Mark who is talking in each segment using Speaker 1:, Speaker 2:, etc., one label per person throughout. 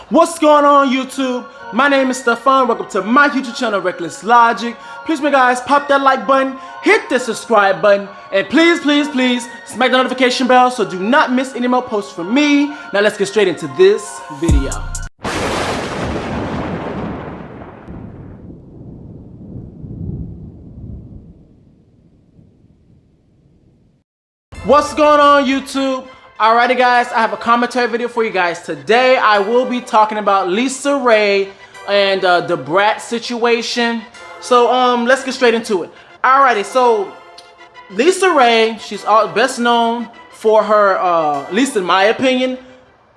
Speaker 1: What's going on, YouTube? My name is Stephon. Welcome to my YouTube channel, Reckless Logic. Please, my guys, pop that like button, hit the subscribe button, and please smack the notification bell so do not miss any more posts from me. Now let's get straight into this video. What's going on, YouTube? Alrighty, guys, I have a commentary video for you guys. Today I will be talking about Raye and Da Brat situation. So let's get straight into it. Alrighty, so Raye, she's best known for her, at least in my opinion,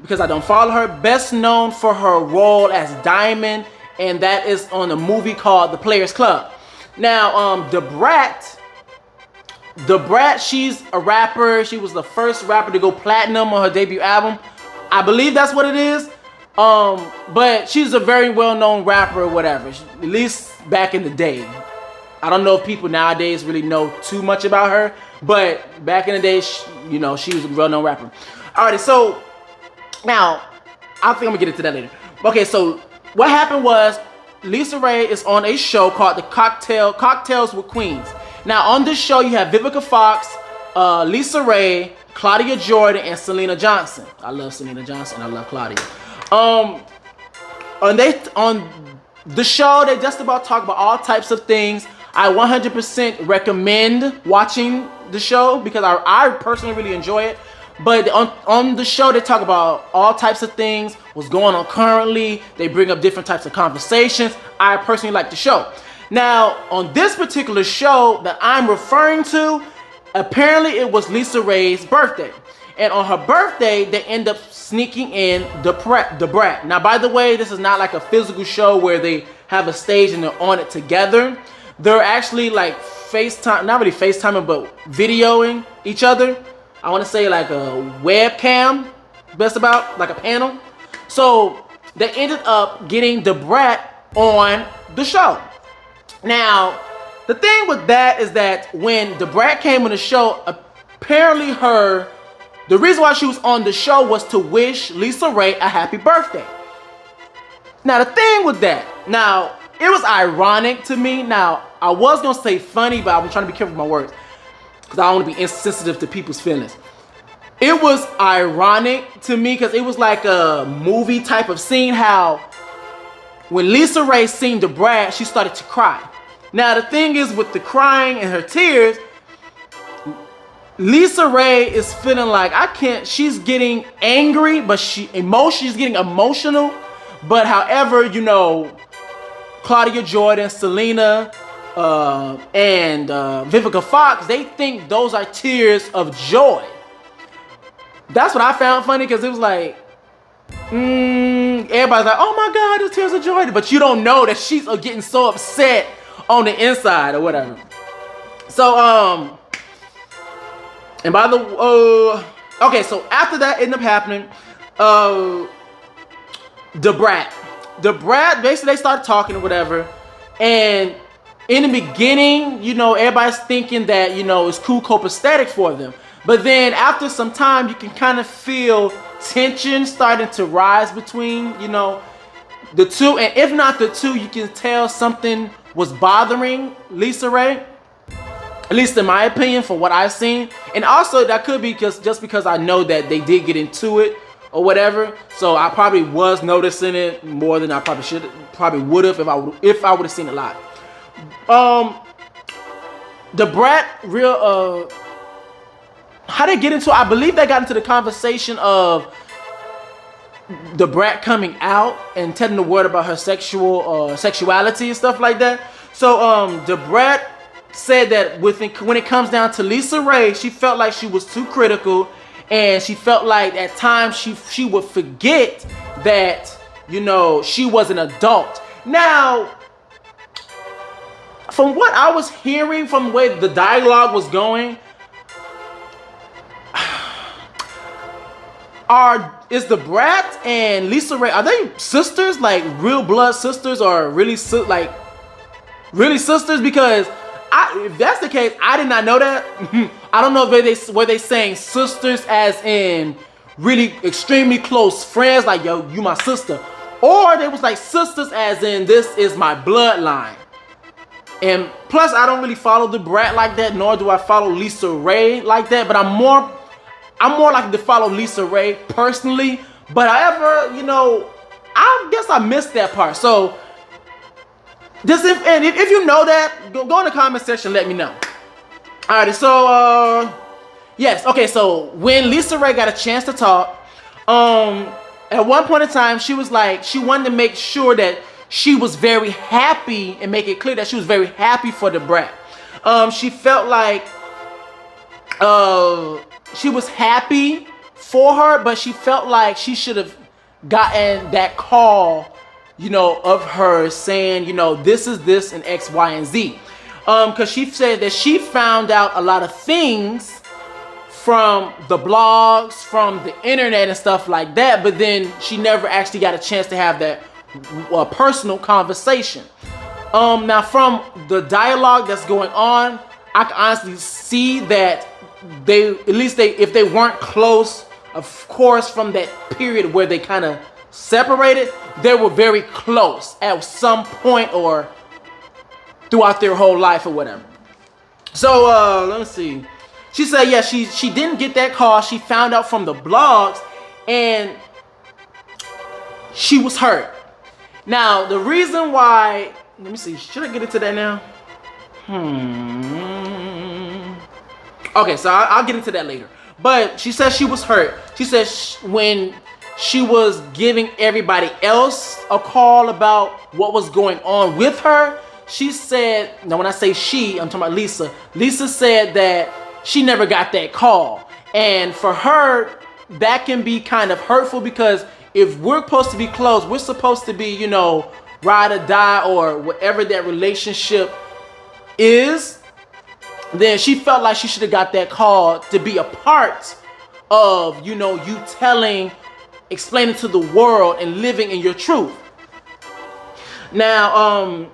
Speaker 1: because I don't follow her, best known for her role as Diamond, and that is on a movie called The Players Club. Now Da Brat, she's a rapper. She was the first rapper to go platinum on her debut album. I believe that's what it is. But she's a very well-known rapper or whatever, at least back in the day. I don't know if people nowadays really know too much about her, but back in the day, she was a well-known rapper. Alrighty, so now, I think I'm gonna get into that later. Okay, so what happened was, Raye is on a show called The Cocktails with Queens. Now, on this show, you have Vivica Fox, Raye, Claudia Jordan, and Selena Johnson. I love Selena Johnson. I love Claudia. On the show, they just about talk about all types of things. I 100% recommend watching the show because I personally really enjoy it. But on the show, they talk about all types of things, what's going on currently. They bring up different types of conversations. I personally like the show. Now, on this particular show that I'm referring to, apparently it was Raye's birthday. And on her birthday, they end up sneaking in Da Brat. Now, by the way, this is not like a physical show where they have a stage and they're on it together. They're actually like FaceTime, not really FaceTiming, but videoing each other. I want to say like a webcam, best about, like a panel. So they ended up getting Da Brat on the show. Now, the thing with that is that when Da Brat came on the show, apparently the reason why she was on the show was to wish Raye a happy birthday. Now, the thing with that, now, it was ironic to me. Now, I was going to say funny, but I was trying to be careful with my words because I don't want to be insensitive to people's feelings. It was ironic to me because it was like a movie type of scene how when Raye seen Da Brat, she started to cry. Now, the thing is with the crying and her tears, Raye is feeling like, she's getting angry, but she's getting emotional. But however, Claudia Jordan, Selena, and Vivica Fox, they think those are tears of joy. That's what I found funny because it was like, everybody's like, oh my God, it's tears of joy. But you don't know that she's getting so upset on the inside or whatever. So, and by the, okay, so after that ended up happening, Da Brat, basically they started talking or whatever. And in the beginning, everybody's thinking that, it's cool, copacetic for them. But then after some time, you can kind of feel tension starting to rise between, the two. And if not the two, you can tell something was bothering Raye. At least in my opinion, for what I've seen. And also that could be just because I know that they did get into it or whatever. So I probably was noticing it more than I probably would have if I would have seen it live. Da Brat how they get into it, I believe they got into the conversation of Da Brat coming out and telling the world about her sexuality and stuff like that. So Da Brat said that when it comes down to Raye, she felt like she was too critical, and she felt like at times she would forget that she was an adult. Now, from what I was hearing from the way the dialogue was going, is Da Brat and Raye, are they sisters, like real blood sisters, or really sisters? Because if that's the case, I did not know that. I don't know if were they saying sisters as in really extremely close friends, like yo, you my sister, or they was like sisters, as in this is my bloodline. And plus, I don't really follow Da Brat like that, nor do I follow LisaRaye like that. But I'm more likely to follow LisaRaye personally. But however, you know, I guess I missed that part. So, if you know that, go in the comment section, let me know. Alrighty, so yes, okay. So when LisaRaye got a chance to talk, at one point in time, she was like, she wanted to make sure that she was very happy and make it clear that she was very happy for Da Brat. She felt like she was happy for her, but she felt like she should have gotten that call, you know, of her saying, you know, this is this and X, Y, and Z. Because she said that she found out a lot of things from the blogs, from the internet and stuff like that, but then she never actually got a chance to have that personal conversation. Now from the dialogue that's going on, I can honestly see that if they weren't close, of course, from that period where they kind of separated, they were very close at some point or throughout their whole life or whatever. So let me see. She said, yeah, she didn't get that call. She found out from the blogs and she was hurt. Now, the reason why, let me see, should I get into that now? Okay, so I'll get into that later. But she said she was hurt. She said when she was giving everybody else a call about what was going on with her, she said, now when I say she, I'm talking about Lisa. Lisa said that she never got that call. And for her, that can be kind of hurtful because if we're supposed to be close, we're supposed to be, you know, ride or die or whatever that relationship is, then she felt like she should have got that call to be a part of, you know, you explaining to the world and living in your truth. Now,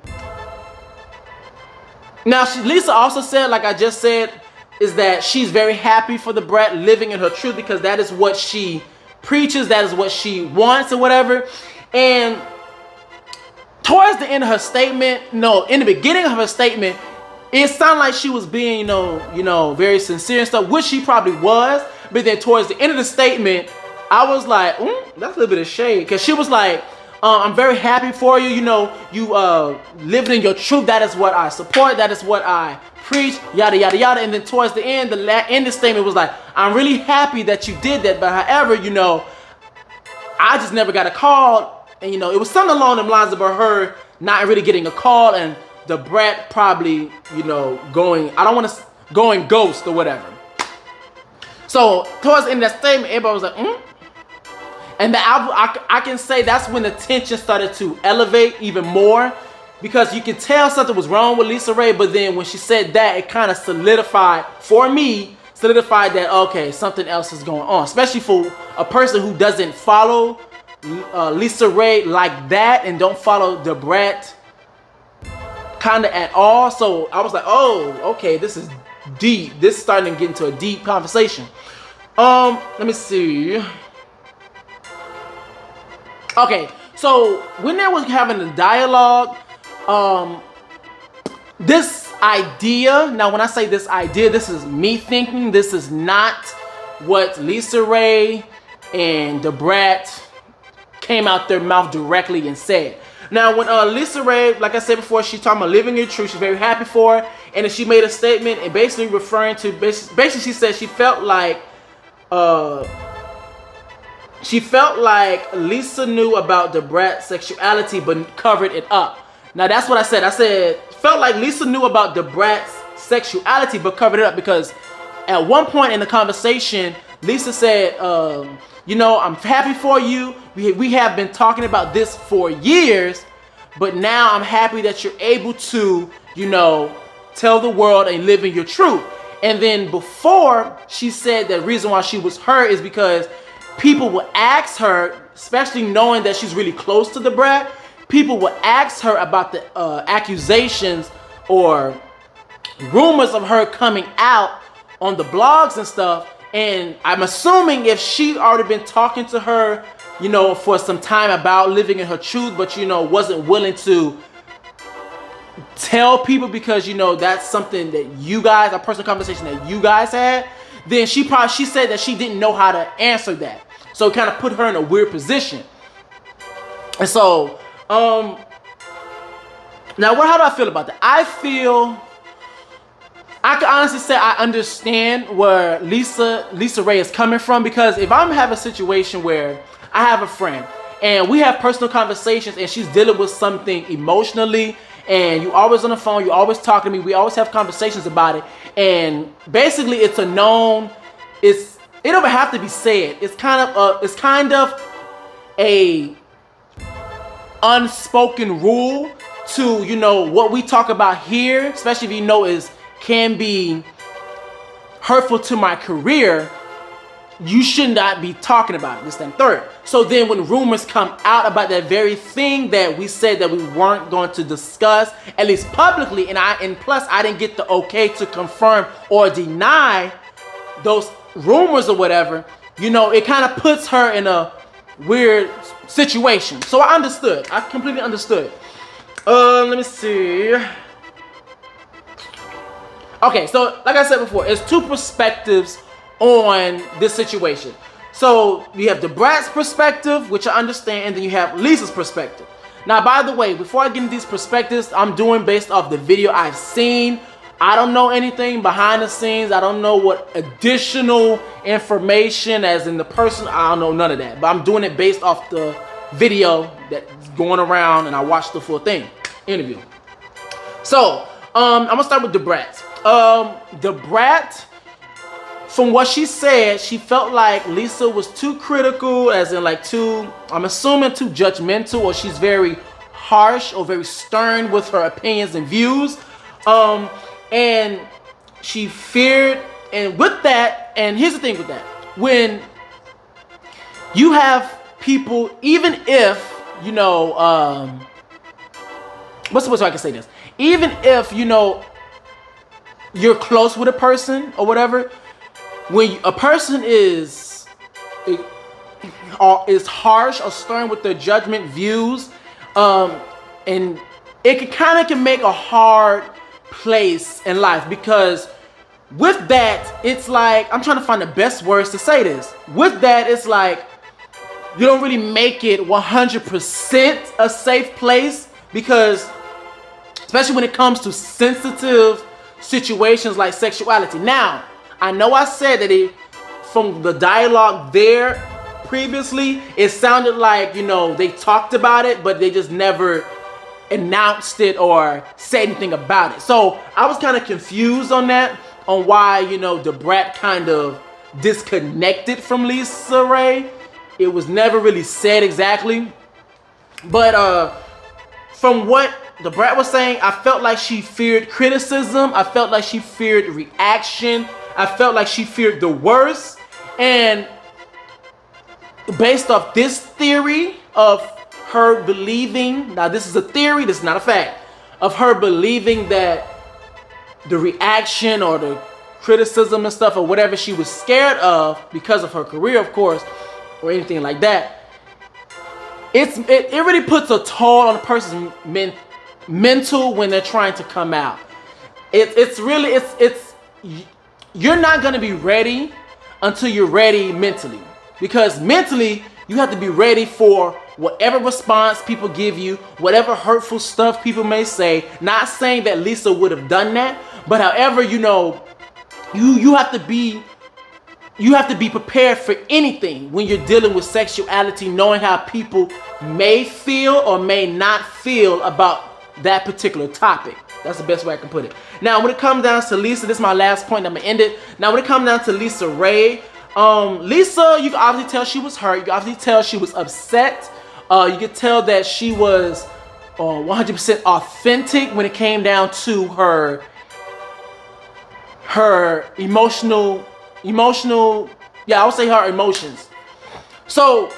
Speaker 1: Lisa also said, like I just said, is that she's very happy for Da Brat living in her truth because that is what she preaches, that is what she wants or whatever. And towards the end of her statement, in the beginning of her statement, it sounded like she was being, you know, very sincere and stuff, which she probably was. But then towards the end of the statement, I was like, that's a little bit of shade, because she was like, I'm very happy for you. You know, you living in your truth. That is what I support. That is what I preach. Yada yada yada. And then towards the end, the end of the statement was like, I'm really happy that you did that. But however, you know, I just never got a call. And you know, it was something along the lines about her not really getting a call, and Da Brat probably, you know, going ghost or whatever. So towards the end of that statement, everybody was like, And I can say that's when the tension started to elevate even more, because you can tell something was wrong with LisaRaye, but then when she said that, it kind of solidified that, okay, something else is going on, especially for a person who doesn't follow LisaRaye like that and don't follow Da Brat kind of at all. So I was like, oh, okay, this is deep. This is starting to get into a deep conversation. Let me see. Okay, so when they was having the dialogue, this idea, now when I say this idea, this is me thinking, this is not what LisaRaye and Da Brat came out their mouth directly and said. Now when LisaRaye, like I said before, she talking about living your truth, she's very happy for it, and then she made a statement and basically referring to, basically she said she felt like Lisa knew about Da Brat's sexuality but covered it up. Now that's what I said. I said, felt like Lisa knew about Da Brat's sexuality but covered it up, because at one point in the conversation, Lisa said, you know, I'm happy for you. We have been talking about this for years, but now I'm happy that you're able to, you know, tell the world and live in your truth. And then before, she said the reason why she was hurt is because people would ask her, especially knowing that she's really close to Da Brat, people would ask her about the accusations or rumors of her coming out on the blogs and stuff. And I'm assuming if she already been talking to her, you know, for some time about living in her truth, but, you know, wasn't willing to tell people because, you know, that's something that you guys, a personal conversation that you guys had, then she said that she didn't know how to answer that. So it kind of put her in a weird position. And so, now how do I feel about that? I can honestly say I understand where Lisa Raye is coming from, because if I'm having a situation where I have a friend and we have personal conversations and she's dealing with something emotionally, and you always on the phone, you always talking to me, we always have conversations about it, and basically it's a known, it don't have to be said. It's kind of a unspoken rule to, you know, what we talk about here, especially if you know can be hurtful to my career, you should not be talking about it, this, that, and third. So then when rumors come out about that very thing that we said that we weren't going to discuss, at least publicly, and plus I didn't get the okay to confirm or deny those rumors or whatever, you know, it kind of puts her in a weird situation. So I understood. I completely understood. Let me see. Okay, so like I said before, it's two perspectives on this situation. So you have Da Brat's perspective, which I understand, and then you have Lisa's perspective. Now, by the way, before I get into these perspectives, I'm doing based off the video I've seen. I don't know anything behind the scenes. I don't know what additional information as in the person. I don't know none of that. But I'm doing it based off the video that's going around, and I watched the full thing, interview. So, I'm gonna start with Da Brat. Da Brat, from what she said, she felt like Lisa was too critical, as in like I'm assuming too judgmental, or she's very harsh or very stern with her opinions and views. And she feared, and with that, and here's the thing with that, when you have people, even if, you know, what's the way I can say this? Even if, you know, you're close with a person or whatever, when a person is harsh or stern with their judgment, views, and it can make a hard place in life, because with that, it's like, I'm trying to find the best words to say this. With that, it's like, you don't really make it 100% a safe place, because especially when it comes to sensitive situations like sexuality. Now, I know I said that from the dialogue there previously, it sounded like, you know, they talked about it, but they just never announced it or said anything about it. So I was kind of confused on that, on why, you know, Da Brat kind of disconnected from Lisa Raye. It was never really said exactly, but from what Da Brat was saying, I felt like she feared criticism. I felt like she feared reaction. I felt like she feared the worst. And based off this theory of her believing, now this is a theory, this is not a fact, of her believing that the reaction or the criticism and stuff or whatever she was scared of because of her career, of course, or anything like that, it really puts a toll on a person's mental when they're trying to come out. You're not going to be ready until you're ready mentally, because mentally you have to be ready for whatever response people give you, whatever hurtful stuff people may say. Not saying that Lisa would have done that, but however, you know, you have to be prepared for anything when you're dealing with sexuality, knowing how people may feel or may not feel about that particular topic. That's the best way I can put it. Now, when it comes down to Lisa, this is my last point, I'm gonna end it. Now, when it comes down to Lisa Raye, Lisa, you can obviously tell she was hurt. You can obviously tell she was upset. You could tell that she was 100% authentic when it came down to her emotional, yeah, I would say her emotions. So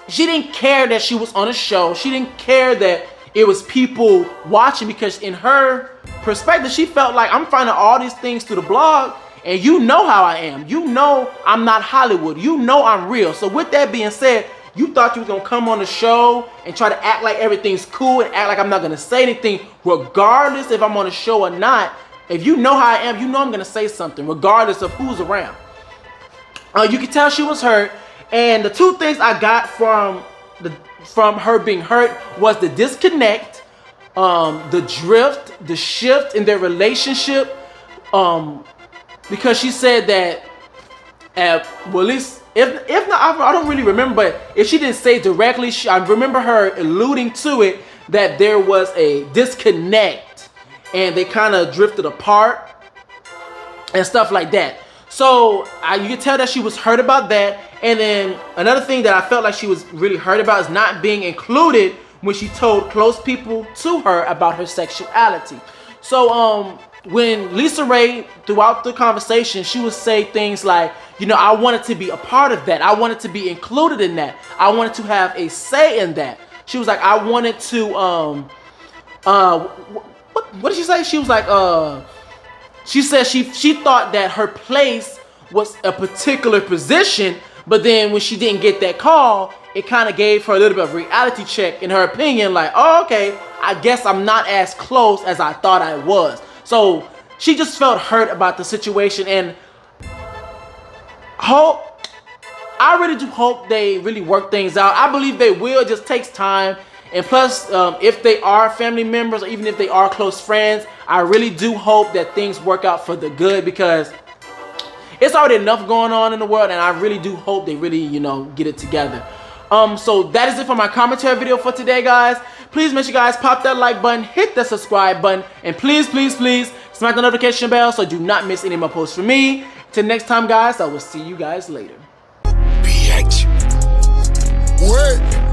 Speaker 1: she didn't care that she was on a show. She didn't care that it was people watching, because in her perspective, she felt like, I'm finding all these things through the blog, And you know how I am. You know I'm not Hollywood. You know I'm real. So with that being said, you thought you was gonna come on the show and try to act like everything's cool and act like I'm not gonna say anything, regardless if I'm on the show or not. If you know how I am, you know I'm gonna say something, regardless of who's around. You can tell she was hurt, and the two things I got from her being hurt was the disconnect, the drift, the shift in their relationship. Because she said that, well, at least if not, I don't really remember, but if she didn't say directly, I remember her alluding to it, that there was a disconnect and they kind of drifted apart and stuff like that. So you can tell that she was hurt about that. And then another thing that I felt like she was really hurt about is not being included when she told close people to her about her sexuality. So when LisaRaye, throughout the conversation, she would say things like, you know, I wanted to be a part of that. I wanted to be included in that. I wanted to have a say in that. She was like, I wanted to, what did she say? She was like, she said she thought that her place was a particular position, but then when she didn't get that call, it kind of gave her a little bit of reality check in her opinion, like, oh, okay, I guess I'm not as close as I thought I was. So she just felt hurt about the situation, and I really do hope they really work things out. I believe they will. It just takes time. And plus, if they are family members, or even if they are close friends, I really do hope that things work out for the good, because it's already enough going on in the world, and I really do hope they really, you know, get it together. So that is it for my commentary video for today, guys. Please make sure you guys pop that like button, hit that subscribe button, and please, please, please smack the notification bell so do not miss any more posts from me. Till next time, guys, I will see you guys later.
Speaker 2: Reaction. What?